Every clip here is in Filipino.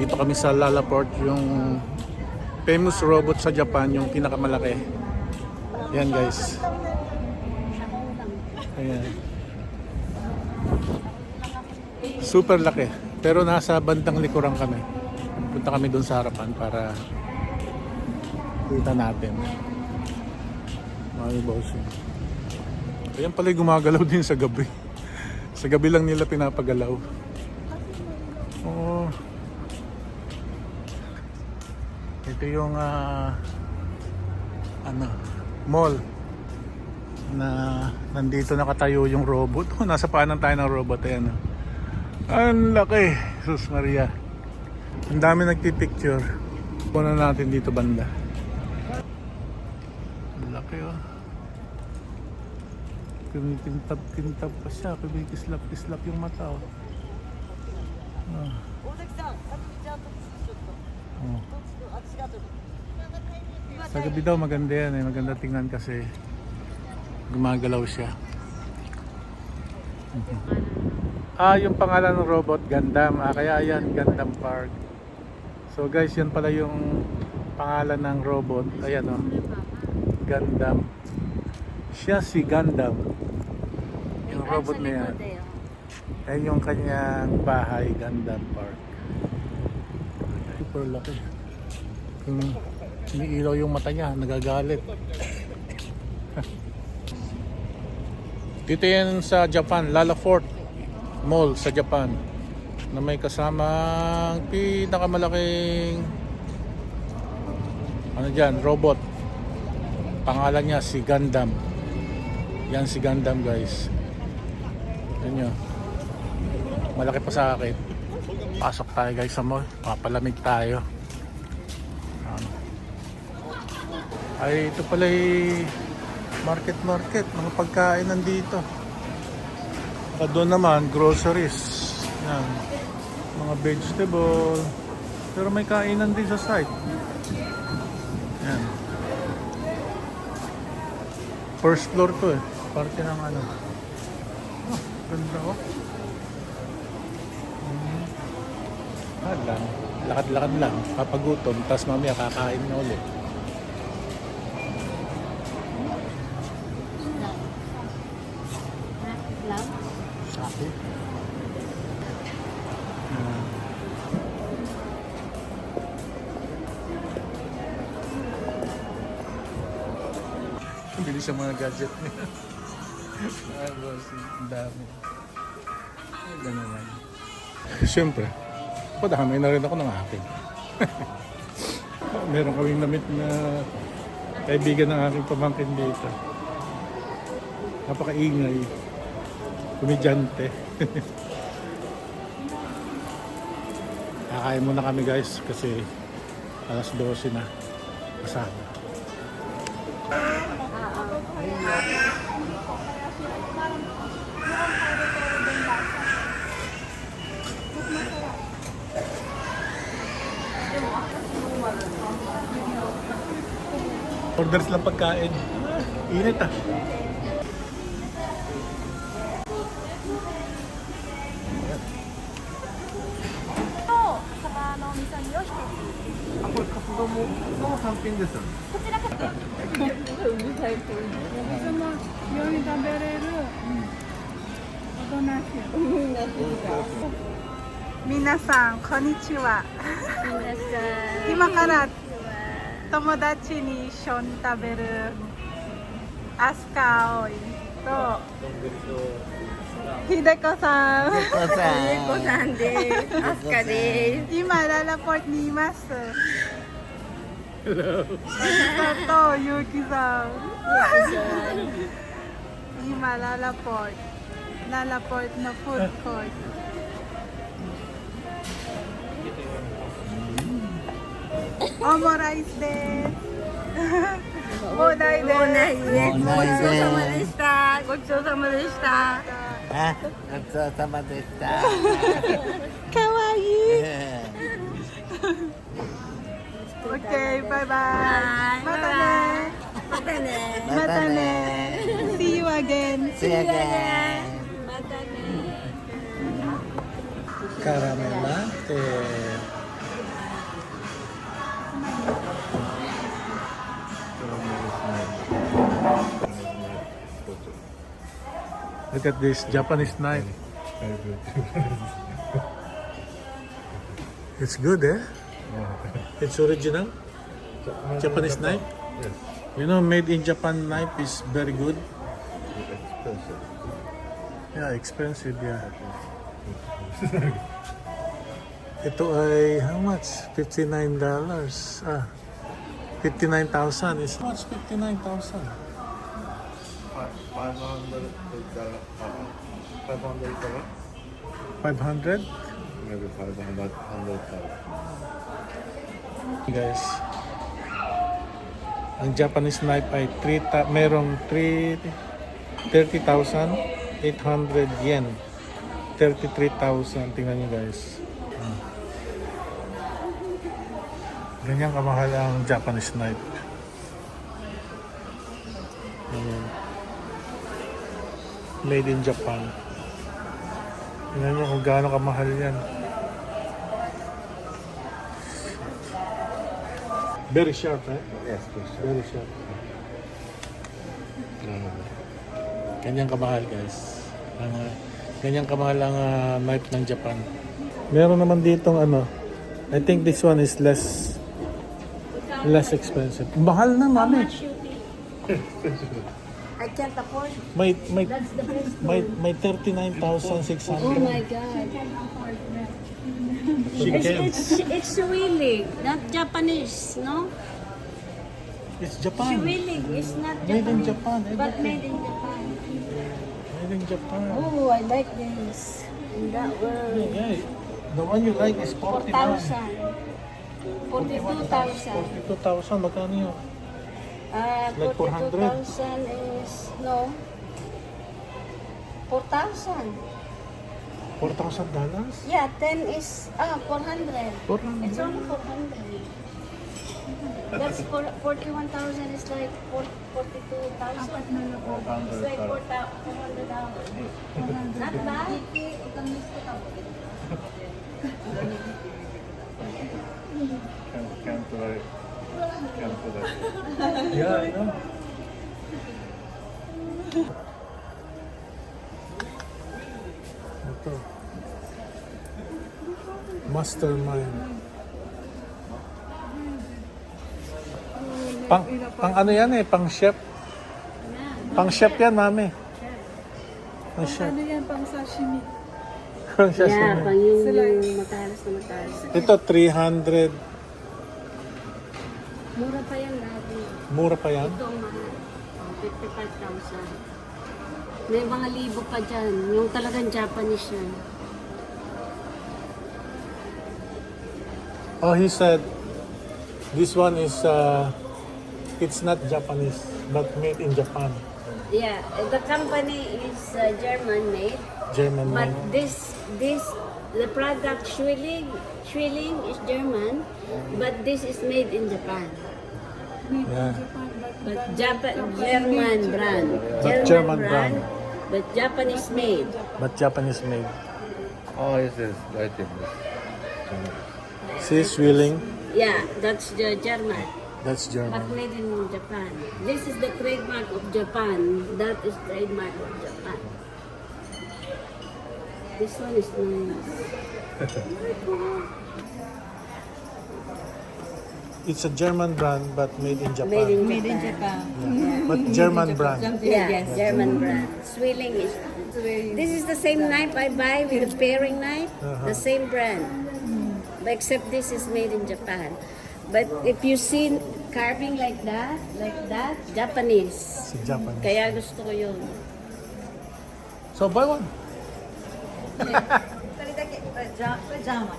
Dito kami sa Lalaport, yung famous robot sa Japan, yung pinakamalaki. Yan guys. Ayan. Super laki. Pero nasa bandang likuran kami. Punta kami dun sa harapan para kita natin. Mga bossing. Ayan pala gumagalaw din sa gabi. Sa gabi lang nila pinapagalaw. Oh. Ito yung mall na nandito nakatayo yung robot. Oh, nasa paanan tayo ng robot. Ayan. Ang laki. Sus Maria. Ang dami nagpipicture. Punan natin dito banda. Ang laki oh. Kumikintab-kintab pa siya. Kumikislap-kislap yung mata oh. Oh. Oh. Sa gabi daw maganda yan eh. Maganda tingnan kasi gumagalaw siya. Yung pangalan ng robot Gundam. Kaya yan Gundam Park. So guys, yan pala yung pangalan ng robot. Ayan oh. Gundam. Siya si Gundam. Yung robot na yan. Ayan yung kanyang bahay, Gundam Park. Super laki. Kung iniilaw yung mata niya, nagagalit. Dito yan sa Japan, Lalaport Mall sa Japan, na may kasamang pinakamalaking robot. Pangalan niya si Gundam. Yan si Gundam guys. Yan nyo. Malaki pa sa akin. Pasok tayo guys sa mall. Papalamig tayo. Ay ito pala market. Mga pagkain nandito. Doon naman groceries. Yan. Mga vegetable. Pero may kainan din sa site. Yan. First floor to eh. Parte ng ano. Oh, ganda oh. Lang. Lakad-lakad lang. Papagutom. Tapos mamaya kakain na ulit. Sabi. Bili sa mga gadget niya. Ay, boss. Ang dami. Ay, gano'n lang. Siyempre. Padamay na rin ako ng akin. Meron kaming namit na kaibigan ng aking pamangkin dito. Napakaingay. Komedyante. Kakain muna kami guys kasi alas 12 na. Pasada. Orders lang pagkain. Init ah. Ako kapuga mo samping desu. 夜に食べれるおとなしい。皆さんこんにちは。今から友達に一緒に食べるアスカ葵とひでこさん。ひでこさんです。アスカです。今ララポートにいます。Hello. とゆうきさん。今ララポートのフードコート。オムライスです。もうないです。ごちそうさまでした。ごちそうさまでした。ごちそうさまでした。かわいい。オッケー、バイバイ。またね。またね。またね。See you again. See you again. またね。Caramel latte. Look at this Japanese knife. Very good. It's good, eh? It's original. Japanese knife. Yes. You know, made in Japan knife is very good. Expensive. Yeah, expensive, yeah. Ito ay, how much? $59. Ah, 59,000. Is how much? 59,000. 500? Maybe 500. Guys, ang Japanese knife ay merong 30,800 yen. 33,000. Tingnan nyo guys. Ganyan kamahal ang Japanese knife. Ayan. Made in Japan. Tingnan nyo kung gaano kamahal yan. Very sharp, eh? Yes, please. Very sharp. Ganyan kamahal guys. Ganyan kamahal ang knife ng Japan. Meron naman ditong ano. I think this one is less expensive. Mahal na, mami. I can't afford. May That's the best. may 39,600. Oh my God. She can. It's Swilling, not Japanese, no? It's Japan. Swilling is not Made in Japanese. Japan. But Everything. made in Japan. Made in Japan. Oh, I like this. In that world. Yeah, the one you like is 4,000. 42,000. 42,000. Magkano yun? Like 400? 42,000 is, no. 4,000. $4,000? Yeah, 10 is, 400. 400. It's only 400. That's 41,000 is like 42,000. It's like $400. Not bad. Yeah, I know. Ito. Mastermind. Pang ano yan eh, pang chef. Pang chef yan, mami. Pang chef. Ano yan, pang sashimi? Pang chef. Yeah, pang yung matalas na matalas. Ito 300. Mura pa yan dati. Mura pa yan. Ito ang mahal. 55,000. May mga libo pa dyan. Yung talagang Japanese yan. Oh, he said this one is it's not Japanese but made in Japan. Yeah, the company is German made. German But made. the product Schwilling is German, but this is made in Japan. Yeah. But German brand. But German brand. But Japanese made. But Japanese made. Oh, yes, yes. I think. See, Swilling. Yeah, that's the German. That's But German. made in Japan. This is the trademark of Japan. That is trademark of Japan. This one is nice. It's a German brand but made in Japan. Made in Japan. But German brand. Yeah, German brand. Swilling is. This is the same knife I buy with the paring knife. The same brand. But except this is made in Japan. But if you see carving like that, Japanese. It's Japanese. Kaya gusto ko yun. So buy one. German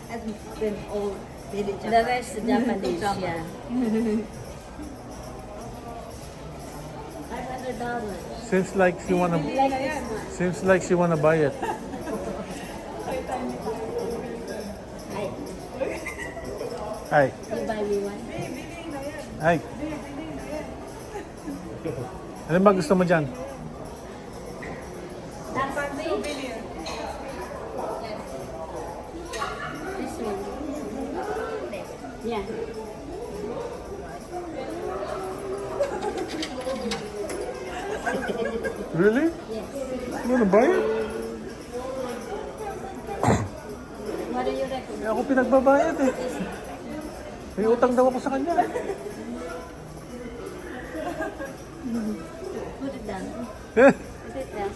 has been all made in The Japan. rest Japanese, yeah. $500. Seems like she wanna. Like this one. Seems like she wanna buy it. Hi, Hi. you buy me one? Hi. Ano ba gusto mo dyan? That's for me? This one. Yeah. Really? Yes. Ano ba yan? What do you recommend? Eh, ako pinagbabayad eh. May utang daw ako sa kanya. Put it down. Eh, Put it down.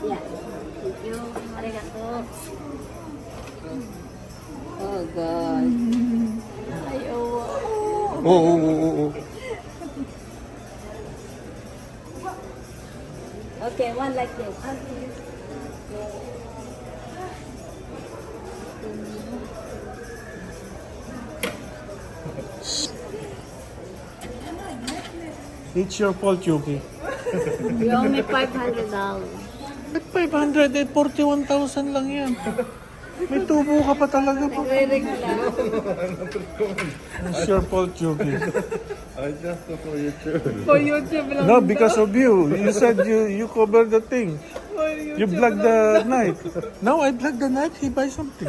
Yeah. Thank you. Arigato. Oh, God. Ay, oh. oo. Okay, one like this. It's your fault, Yuki. You owe me $500. At 541,000 lang yan. May tubo ka pa talaga po. It's your fault, Yuki. I just for YouTube. For YouTube lang. No, because of you. You said you covered the thing. You vlog the night. Now I vlog the night, he buys something.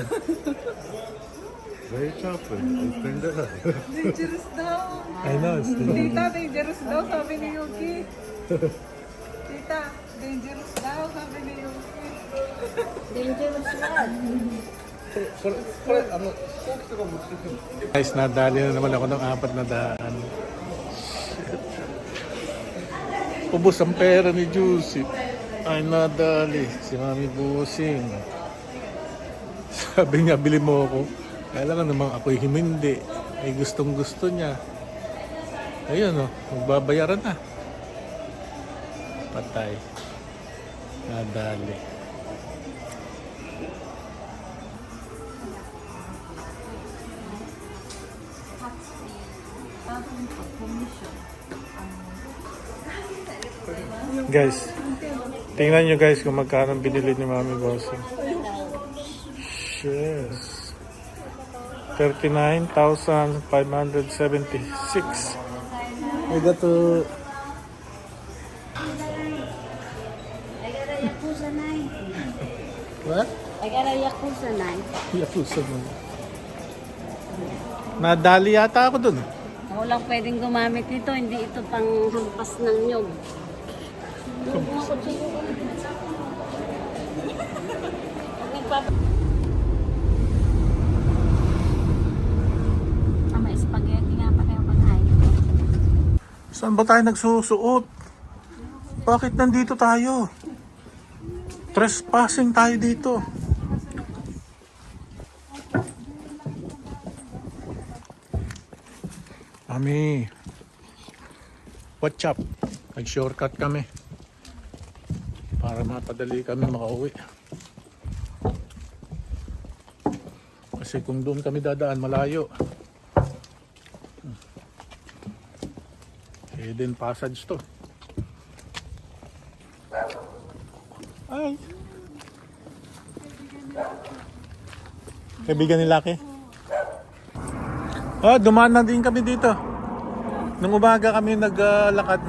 Very careful. It's dangerous. Dangerous daw. I know, it's the... Tita, dangerous daw, sabi ni Yuki. Tita, dangerous daw, sabi ni Yuki. Dangerous what? Guys, nadali na naman ako ng 400. Ubus ang pera ni Juicy. Ay, nadali. Si Mami Busing. Sabi niya, bili mo ako. Kailangan naman ako'y humindi. Ay, gustong gusto niya. Ayun, magbabayaran na. Patay. Nadali. Guys, tingnan nyo guys kung magkano binili ni Mami Bossing. Yes. 39,576. We got to... I got a Yakuza 9. What? I got a Yakuza 9. Yakuza mo. Nadali yata ako dun. Ako lang pwedeng gumamit nito, hindi ito pang hampas ng nyog. May spaghetti nga pa kayo pagkain. Saan ba tayo nagsusuot? Bakit nandito tayo? Trespassing tayo dito. Mami, what's up? Nag-shortcut kami para mapadali kami makauwi. Kasi kung doon kami dadaan, malayo. Hidden passage to. Ay. Kaibigan ni Lucky. Oh, dumaan na din kami dito. Nung umaga kami naglalakad,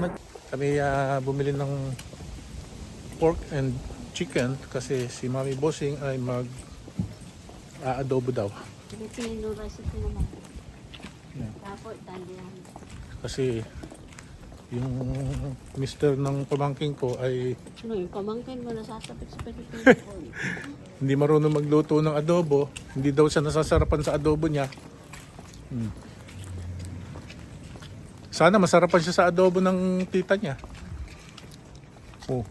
kami bumili ng pork and chicken kasi si Mami Bossing ay mag-aadobo daw. Pilipino recipe naman. Yeah. Tapos, tandihan. Kasi yung mister ng pamangking ko ay Ano yung pamangkin mo nasasapit sa Pilipino food? hindi marunong magluto ng adobo. Hindi daw siya nasasarapan sa adobo niya. Sana masarapan siya sa adobo ng tita niya. Oh.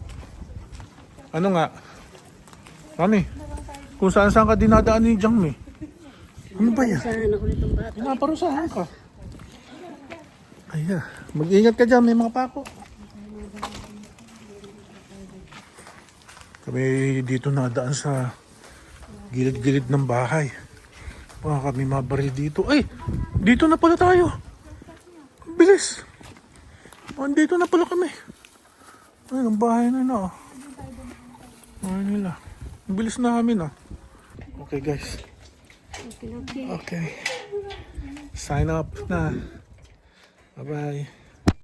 Ano nga? Mami, kung saan ka dinadaan ni Jangmi? Ano ba yan? Saan ako nitong bata? Naparusahan ka. Ayan. Mag-ingat ka dyan, may mga pako. Kami dito nadaan sa gilid-gilid ng bahay. Baka kami mabaril dito. Ay! Dito na pala tayo. Ang bilis. Dito na pala kami. Ay, ang bahay na na. Bahay nila. Ang bilis na kami na. Okay guys. Okay. Okay. Sign up na. Bye-bye.